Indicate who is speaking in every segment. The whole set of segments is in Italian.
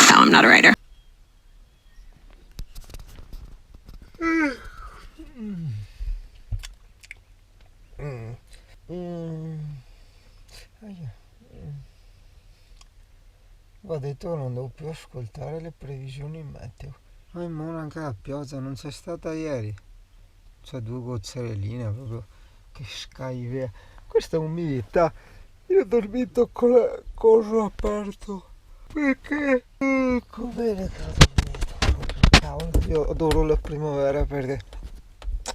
Speaker 1: No, I'm not a writer.
Speaker 2: Ho detto che non devo più ascoltare le previsioni meteo. Ma anche la pioggia non c'è stata ieri. C'è 2 goccioline proprio che scagli via. Questa è umidità. Io ho dormito con il coso aperto. Perché? Bene che ho dormito. Proprio, cavolo. Io adoro la primavera perché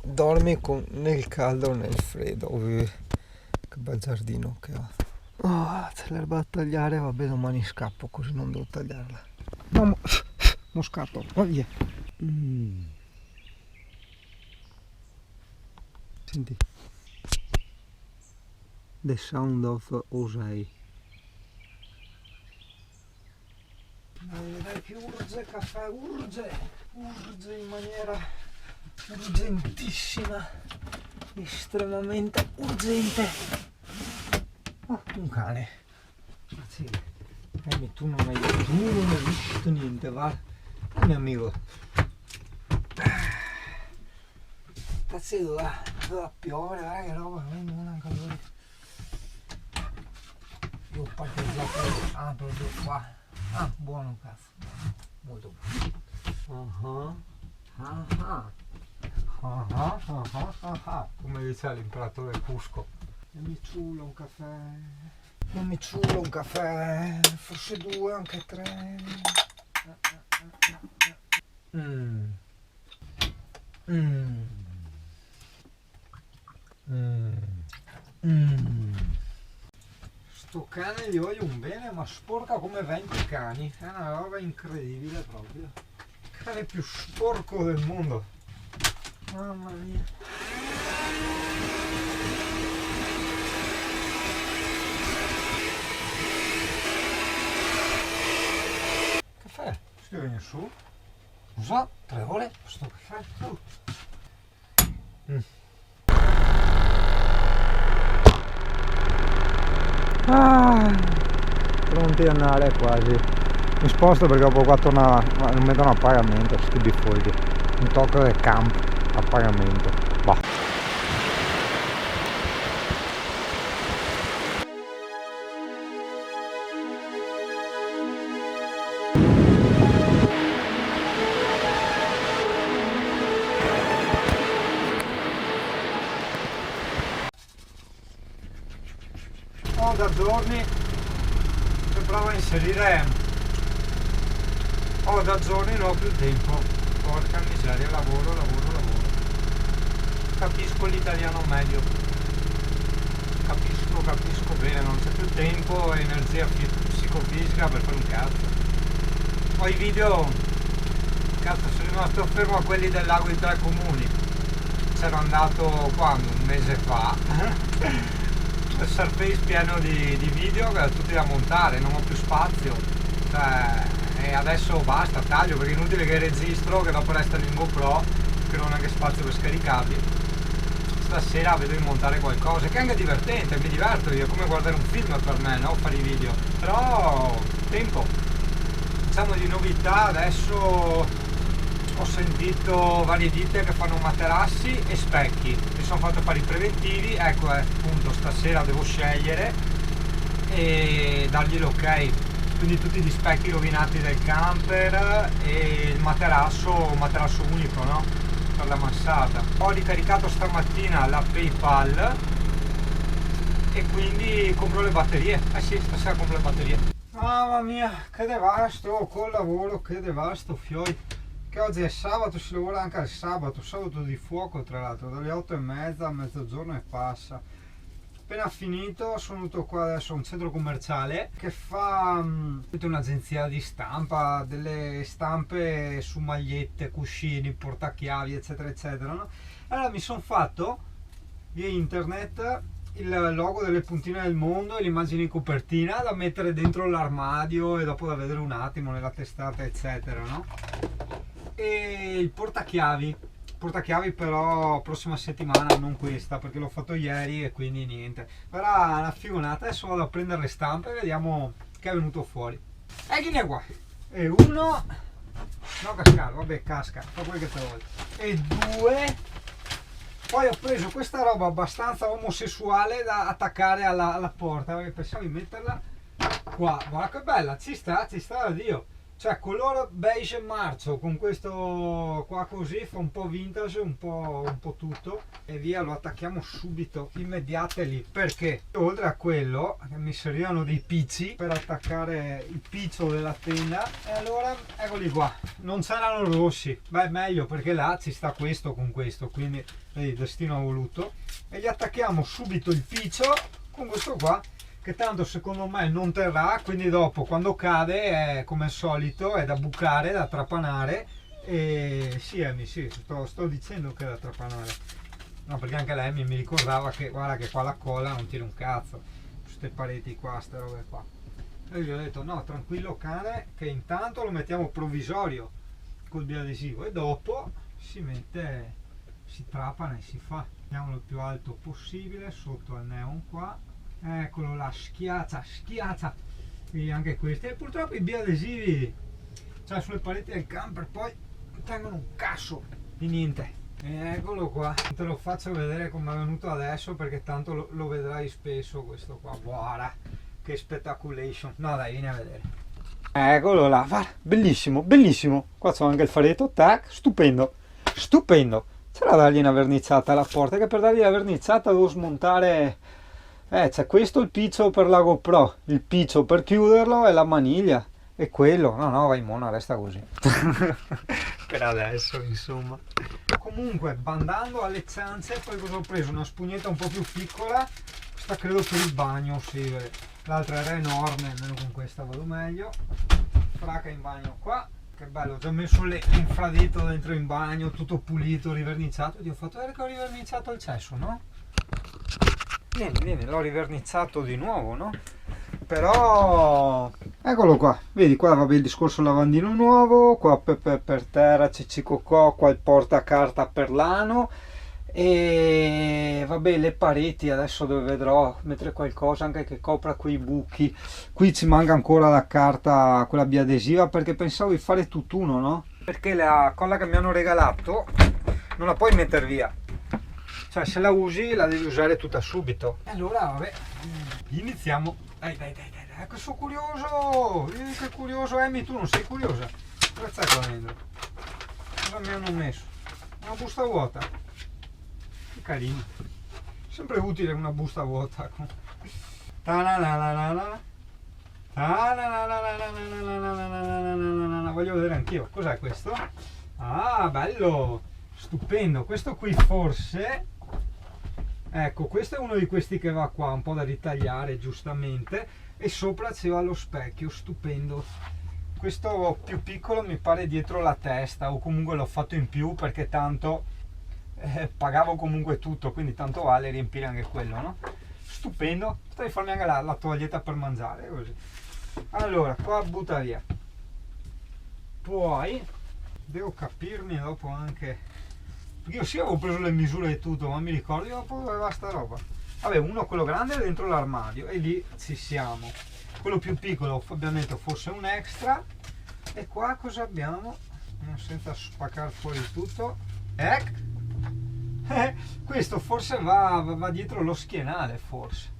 Speaker 2: dormi nel caldo o nel freddo. Che bel giardino che ho. Oh, c'è l'erba da tagliare, vabbè domani scappo così non devo tagliarla. No, mo scappo, va via. Senti. The Sound of Osei. Dai che urge caffè, urge in maniera urgentissima, estremamente urgente. Oh, un cane. Ma sì. Tu non hai visto niente, va? Mio amico. Cazzo doveva piovere, guarda che roba, non ha calore. Io ho parcheggiato proprio qua. Ah, buono cazzo. Molto buono. Come dice l'imperatore Cusco. Non mi ciulo un caffè, forse 2, anche 3. Sto cane gli voglio un bene, ma sporca come 20 cani. È una roba incredibile proprio. Il cane più sporco del mondo. Mamma mia. Caffè, si viene su. Usa 3 ore questo caffè. Pronti ad andare quasi. Mi sposto perché dopo qua non mettono a pagamento sti bifoldi. Un tocco del camp a pagamento. Bah. Da giorni che provo a inserire da giorni non ho più tempo, porca miseria, lavoro. Capisco l'italiano medio, capisco bene, non c'è più tempo e energia psicofisica per fare un cazzo. Ho i video, cazzo, sono rimasto fermo a quelli del lago di 3 comuni, c'ero andato quando? Un mese fa. Il Surface pieno di video tutti da montare, non ho più spazio, e adesso basta, taglio perché è inutile che registro, che dopo restano in GoPro, che non ho neanche spazio per scaricarli. Stasera vedo di montare qualcosa che è anche divertente, mi diverto io, come guardare un film per me, no? Fare i video, però tempo. Diciamo di novità adesso. Ho sentito varie ditte che fanno materassi e specchi, mi sono fatto fare i preventivi, ecco appunto stasera devo scegliere e dargli l'ok, quindi tutti gli specchi rovinati del camper e il materasso unico, no? Per la mansarda. Ho ricaricato stamattina la PayPal e quindi compro le batterie, sì, stasera compro le batterie. Mamma mia, che devasto, col lavoro, che devasto, fioi. Che oggi è sabato, si lavora anche al sabato di fuoco tra l'altro, dalle 8:30 a mezzogiorno e passa. Appena finito sono venuto qua adesso a un centro commerciale che fa un'agenzia di stampa, delle stampe su magliette, cuscini, portachiavi eccetera eccetera, no? Allora mi sono fatto via internet il logo delle puntine del mondo e l'immagine in copertina da mettere dentro l'armadio e dopo da vedere un attimo nella testata eccetera, no? E il portachiavi portachiavi però prossima settimana, non questa, perché l'ho fatto ieri e quindi niente. Però una figurata, adesso vado a prendere le stampe e vediamo che è venuto fuori. E chi ne è qua? E uno, no cascare, vabbè casca, fa quello che te voglio. E due, poi ho preso questa roba abbastanza omosessuale da attaccare alla porta, perché pensavo di metterla qua. Guarda che bella, ci sta da Dio. Cioè colore beige marcio con questo qua così, fa un po' vintage, un po' tutto, e via, lo attacchiamo subito, immediate lì, perché oltre a quello mi servivano dei picci per attaccare il piccio della tenda, e allora eccoli qua, non c'erano rossi, beh meglio perché là ci sta questo con questo, quindi vedi, il destino ha voluto, e gli attacchiamo subito il piccio con questo qua, che tanto secondo me non terrà, quindi dopo quando cade è come al solito, è da bucare, da trapanare. E sì Amy, sì, sto dicendo che è da trapanare, no, perché anche lei mi ricordava che guarda che qua la colla non tira un cazzo, queste pareti qua, ste robe qua, e gli ho detto no, tranquillo cane, che intanto lo mettiamo provvisorio col biadesivo e dopo si mette, si trapana e si fa. Mettiamolo il più alto possibile sotto al neon qua. Eccolo là, schiaccia, e anche questi, e purtroppo i biadesivi, cioè sulle pareti del camper, poi tengono un cazzo di niente. E eccolo qua, te lo faccio vedere come è venuto adesso, perché tanto lo vedrai spesso questo qua. Guarda che spettaculation, no dai, vieni a vedere. Eccolo là, guarda, bellissimo, bellissimo. Qua c'ho anche il faretto, tac, stupendo, c'era da dargli una verniciata alla porta, che per dargli la verniciata devo smontare. C'è questo, il piccio per la GoPro, il piccio per chiuderlo e la maniglia, e quello, no vai mona, resta così. Per adesso insomma. Comunque bandando alle ciance, poi cosa ho preso? Una spugnetta un po' più piccola, questa credo per il bagno, sì, l'altra era enorme, almeno con questa vado meglio. Fraca in bagno qua, che bello, ho già messo l'infradito dentro in bagno, tutto pulito, riverniciato, ti ho fatto vedere che ho riverniciato il cesso, no? Vieni, l'ho riverniciato di nuovo, no? Però eccolo qua, vedi qua, vabbè, il discorso lavandino nuovo, qua per terra c'è cicocò, qua il portacarta per l'ano, e vabbè le pareti adesso dove vedrò mettere qualcosa anche che copra quei buchi. Qui ci manca ancora la carta, quella biadesiva, perché pensavo di fare tutt'uno, no? Perché la colla che mi hanno regalato non la puoi mettere via. Cioè se la usi la devi usare tutta subito. Allora vabbè, iniziamo. Dai, che sono curioso! Che curioso, Amy, tu non sei curiosa? Cosa c'è qua dentro? Cosa mi hanno messo? Una busta vuota. Che carino. Sempre utile una busta vuota. Voglio vedere anch'io. Cos'è questo? Ah, bello! Stupendo. Questo qui forse... Ecco, questo è uno di questi che va qua, un po' da ritagliare giustamente, e sopra ci va lo specchio, stupendo. Questo più piccolo mi pare dietro la testa, o comunque l'ho fatto in più perché tanto pagavo comunque tutto, quindi tanto vale riempire anche quello, no? Stupendo, potrei farmi anche la toglietta per mangiare, così. Allora, qua butta via. Poi, devo capirmi dopo anche... Perché io sì avevo preso le misure e tutto, ma mi ricordo io dopo dove aveva sta roba. Vabbè, uno, quello grande, è dentro l'armadio e lì ci siamo. Quello più piccolo ovviamente forse un extra. E qua cosa abbiamo? Senza spaccare fuori tutto. Questo forse va dietro lo schienale, forse.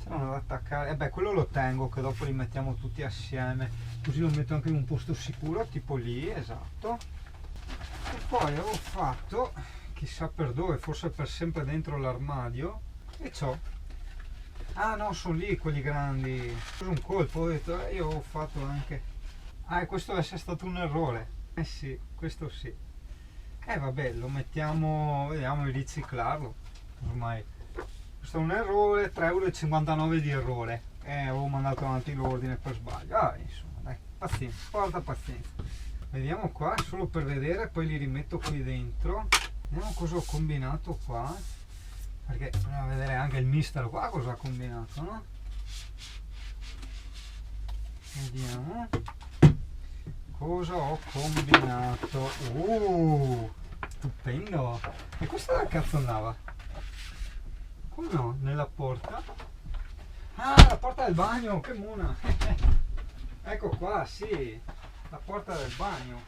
Speaker 2: C'erano da attaccare. Beh, quello lo tengo, che dopo li mettiamo tutti assieme. Così lo metto anche in un posto sicuro, tipo lì, esatto. E poi avevo fatto, chissà per dove, forse per sempre dentro l'armadio, e ciò. Ah no, sono lì quelli grandi. Ho preso un colpo, ho detto, io ho fatto anche... Ah, e questo deve essere stato un errore. Eh sì, questo sì. Vabbè, lo mettiamo, vediamo di riciclarlo. Ormai. Questo è un errore, 3,59 € di errore. Avevo mandato avanti l'ordine per sbaglio. Ah, insomma, dai, pazienza, porta pazienza. Vediamo qua, solo per vedere, poi li rimetto qui dentro. Vediamo cosa ho combinato qua, perché bisogna vedere anche il mister qua cosa ha combinato, no? Vediamo cosa ho combinato. stupendo. E questa da cazzo andava? Come no? Nella porta? Ah, la porta del bagno, che mona. Ecco qua, sì, la porta del bagno.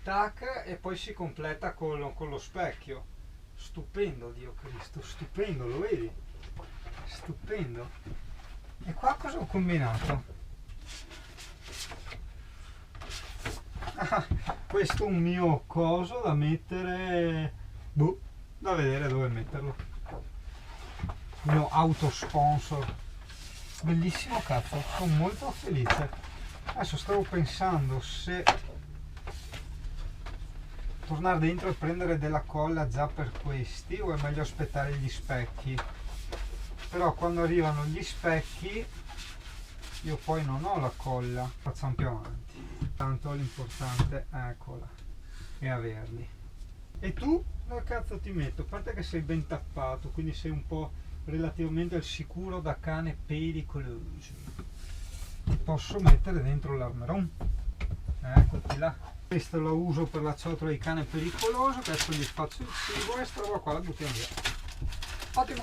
Speaker 2: Tac, e poi si completa con lo specchio. Stupendo, Dio Cristo, stupendo, lo vedi? Stupendo. E qua cosa ho combinato? Ah, questo è un mio coso da mettere, boh, da vedere dove metterlo. Il mio autosponsor. Bellissimo, cazzo, sono molto felice. Adesso stavo pensando se tornare dentro e prendere della colla già per questi o è meglio aspettare gli specchi. Però quando arrivano gli specchi io poi non ho la colla, facciamo più avanti. Tanto l'importante, eccola, è averli. E tu dove cazzo ti metto? A parte che sei ben tappato, quindi sei un po' relativamente al sicuro da cane pericoloso. Ti posso mettere dentro l'armeron. Eccoti là. Questo lo uso per la ciotola di cane pericoloso, adesso gli faccio il cibo e questa roba qua la buttiamo via. Ottimo!